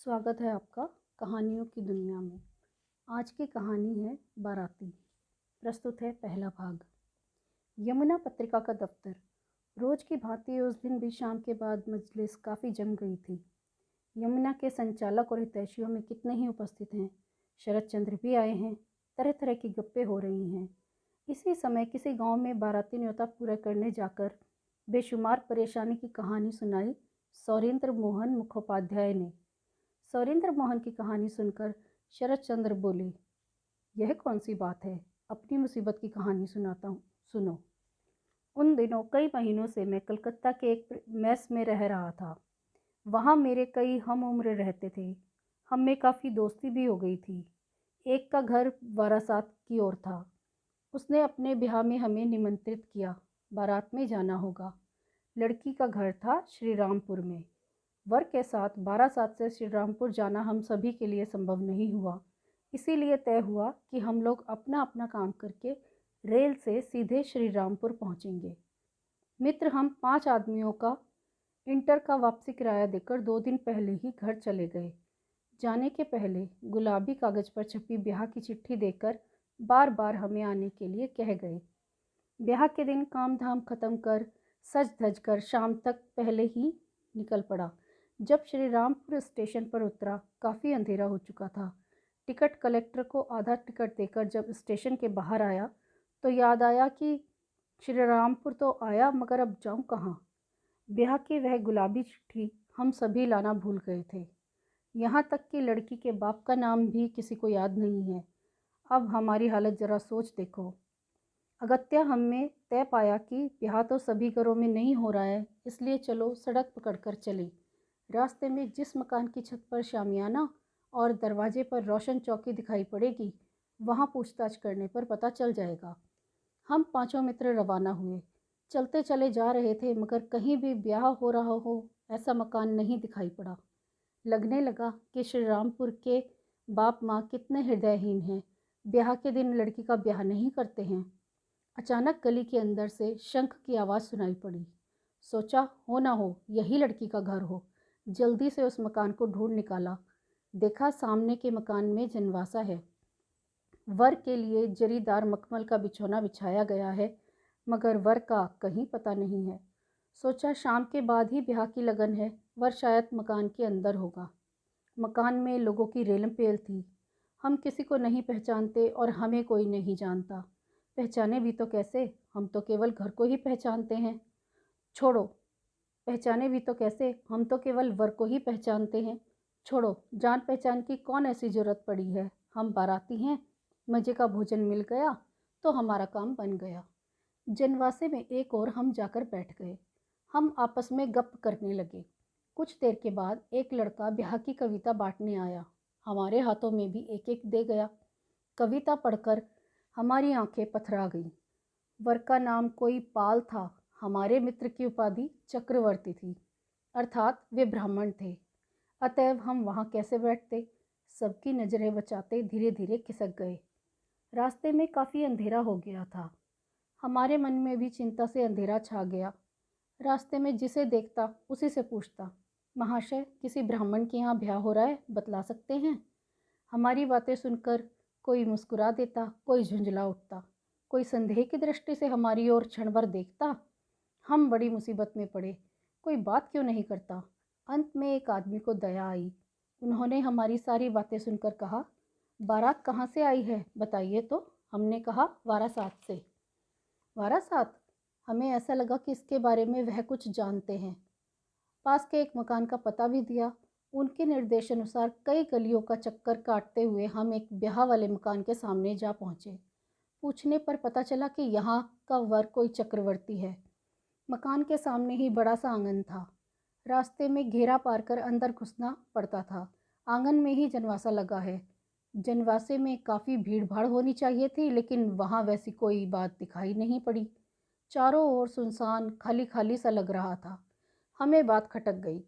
स्वागत है आपका कहानियों की दुनिया में। आज की कहानी है बाराती। प्रस्तुत है पहला भाग। यमुना पत्रिका का दफ्तर। रोज की भांति उस दिन भी शाम के बाद मजलिस काफ़ी जम गई थी। यमुना के संचालक और हितैषियों में कितने ही उपस्थित हैं। शरद चंद्र भी आए हैं। तरह तरह की गप्पें हो रही हैं। इसी समय किसी गांव में बाराती न्योता पूरा करने जाकर बेशुमार परेशानी की कहानी सुनाई सौरेंद्र मोहन मुखोपाध्याय ने। सौरेंद्र मोहन की कहानी सुनकर शरद चंद्र बोले, यह कौन सी बात है? अपनी मुसीबत की कहानी सुनाता हूँ, सुनो। उन दिनों कई महीनों से मैं कलकत्ता के एक मेस में रह रहा था। वहाँ मेरे कई हम उम्र रहते थे। हम में काफ़ी दोस्ती भी हो गई थी। एक का घर वारासात की ओर था। उसने अपने ब्याह में हमें निमंत्रित किया। बारात में जाना होगा। लड़की का घर था श्री रामपुर में। वर के साथ बारासात से श्री रामपुर जाना हम सभी के लिए संभव नहीं हुआ। इसीलिए तय हुआ कि हम लोग अपना अपना काम करके रेल से सीधे श्री रामपुर पहुंचेंगे। मित्र हम 5 आदमियों का इंटर का वापसी किराया देकर 2 दिन पहले ही घर चले गए। जाने के पहले गुलाबी कागज पर छपी ब्याह की चिट्ठी देकर बार बार हमें आने के लिए कह गए। ब्याह के दिन काम धाम खत्म कर सज धज कर शाम तक पहले ही निकल पड़ा। जब श्री रामपुर स्टेशन पर उतरा, काफ़ी अंधेरा हो चुका था। टिकट कलेक्टर को आधा टिकट देकर जब स्टेशन के बाहर आया तो याद आया कि श्री रामपुर तो आया, मगर अब जाऊं कहाँ? ब्याह की वह गुलाबी चिट्ठी हम सभी लाना भूल गए थे। यहाँ तक कि लड़की के बाप का नाम भी किसी को याद नहीं है। अब हमारी हालत ज़रा सोच देखो। अगत्या हमने तय पाया कि ब्याह तो सभी घरों में नहीं हो रहा है, इसलिए चलो सड़क पकड़कर चले। रास्ते में जिस मकान की छत पर शामियाना और दरवाजे पर रोशन चौकी दिखाई पड़ेगी, वहाँ पूछताछ करने पर पता चल जाएगा। हम 5 मित्र रवाना हुए। चलते चले जा रहे थे, मगर कहीं भी ब्याह हो रहा हो ऐसा मकान नहीं दिखाई पड़ा। लगने लगा कि श्री रामपुर के बाप माँ कितने हृदयहीन हैं। ब्याह के दिन लड़की का ब्याह नहीं करते हैं। अचानक गली के अंदर से शंख की आवाज़ सुनाई पड़ी। सोचा हो ना हो यही लड़की का घर हो। जल्दी से उस मकान को ढूंढ निकाला। देखा सामने के मकान में जनवासा है। वर के लिए जरीदार मखमल का बिछौना बिछाया गया है, मगर वर का कहीं पता नहीं है। सोचा शाम के बाद ही ब्याह की लगन है, वर शायद मकान के अंदर होगा। मकान में लोगों की रेलम पेल थी। हम किसी को नहीं पहचानते और हमें कोई नहीं जानता। पहचाने भी तो कैसे? हम तो केवल घर को ही पहचानते हैं। छोड़ो, पहचाने भी तो कैसे? हम तो केवल वर को ही पहचानते हैं। छोड़ो, जान पहचान की कौन ऐसी ज़रूरत पड़ी है? हम बाराती हैं, मज़े का भोजन मिल गया तो हमारा काम बन गया। जनवासे में एक और हम जाकर बैठ गए। हम आपस में गप करने लगे। कुछ देर के बाद एक लड़का ब्याह की कविता बांटने आया। हमारे हाथों में भी एक एक दे गया। कविता पढ़कर हमारी आंखें पथरा गईं। वर का नाम कोई पाल था। हमारे मित्र की उपाधि चक्रवर्ती थी, अर्थात वे ब्राह्मण थे। अतएव हम वहाँ कैसे बैठते? सबकी नज़रें बचाते धीरे धीरे खिसक गए। रास्ते में काफ़ी अंधेरा हो गया था। हमारे मन में भी चिंता से अंधेरा छा गया। रास्ते में जिसे देखता उसी से पूछता, महाशय किसी ब्राह्मण के यहाँ ब्याह हो रहा है, बतला सकते हैं? हमारी बातें सुनकर कोई मुस्कुरा देता, कोई झुंझला उठता, कोई संदेह की दृष्टि से हमारी ओर क्षण भर देखता। हम बड़ी मुसीबत में पड़े। कोई बात क्यों नहीं करता? अंत में एक आदमी को दया आई। उन्होंने हमारी सारी बातें सुनकर कहा, बारात कहाँ से आई है बताइए तो? हमने कहा, वारासात से। वारासात? हमें ऐसा लगा कि इसके बारे में वह कुछ जानते हैं। पास के एक मकान का पता भी दिया। उनके निर्देशानुसार कई गलियों का चक्कर काटते हुए हम एक ब्याह वाले मकान के सामने जा पहुँचे। पूछने पर पता चला कि यहाँ का वर कोई चक्रवर्ती है। मकान के सामने ही बड़ा सा आंगन था। रास्ते में घेरा पार कर अंदर घुसना पड़ता था। आंगन में ही जनवासा लगा है। जनवासे में काफ़ी भीड़ भाड़ होनी चाहिए थी, लेकिन वहाँ वैसी कोई बात दिखाई नहीं पड़ी। चारों ओर सुनसान खाली खाली सा लग रहा था। हमें बात खटक गई।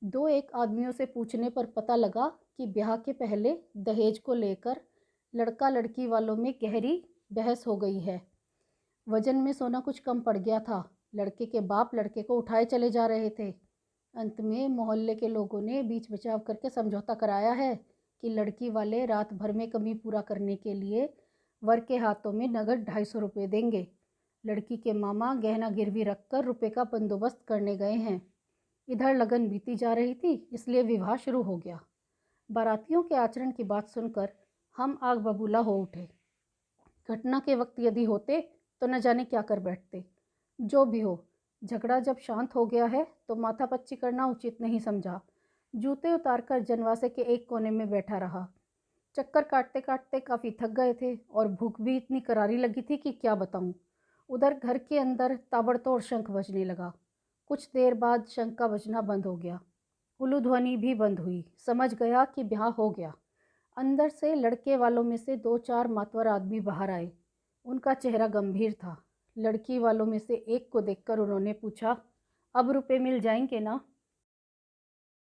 2-1 आदमियों से पूछने पर पता लगा कि ब्याह के पहले दहेज को लेकर लड़का लड़की वालों में गहरी बहस हो गई है। वजन में सोना कुछ कम पड़ गया था। लड़के के बाप लड़के को उठाए चले जा रहे थे। अंत में मोहल्ले के लोगों ने बीच बचाव करके समझौता कराया है कि लड़की वाले रात भर में कमी पूरा करने के लिए वर के हाथों में नगद 250 रुपये देंगे। लड़की के मामा गहना गिरवी रखकर रुपए का बंदोबस्त करने गए हैं। इधर लगन बीती जा रही थी, इसलिए विवाह शुरू हो गया। बारातियों के आचरण की बात सुनकर हम आग बबूला हो उठे। घटना के वक्त यदि होते तो न जाने क्या कर बैठते। जो भी हो, झगड़ा जब शांत हो गया है तो माथापच्ची करना उचित नहीं समझा। जूते उतारकर जनवासे के एक कोने में बैठा रहा। चक्कर काटते काटते काफ़ी थक गए थे और भूख भी इतनी करारी लगी थी कि क्या बताऊं। उधर घर के अंदर ताबड़तोड़ शंख बजने लगा। कुछ देर बाद शंख का बजना बंद हो गया। उलूध्वनि भी बंद हुई। समझ गया कि ब्याह हो गया। अंदर से लड़के वालों में से 2-4 मातवर आदमी बाहर आए। उनका चेहरा गंभीर था। लड़की वालों में से एक को देखकर उन्होंने पूछा, अब रुपए मिल जाएंगे ना?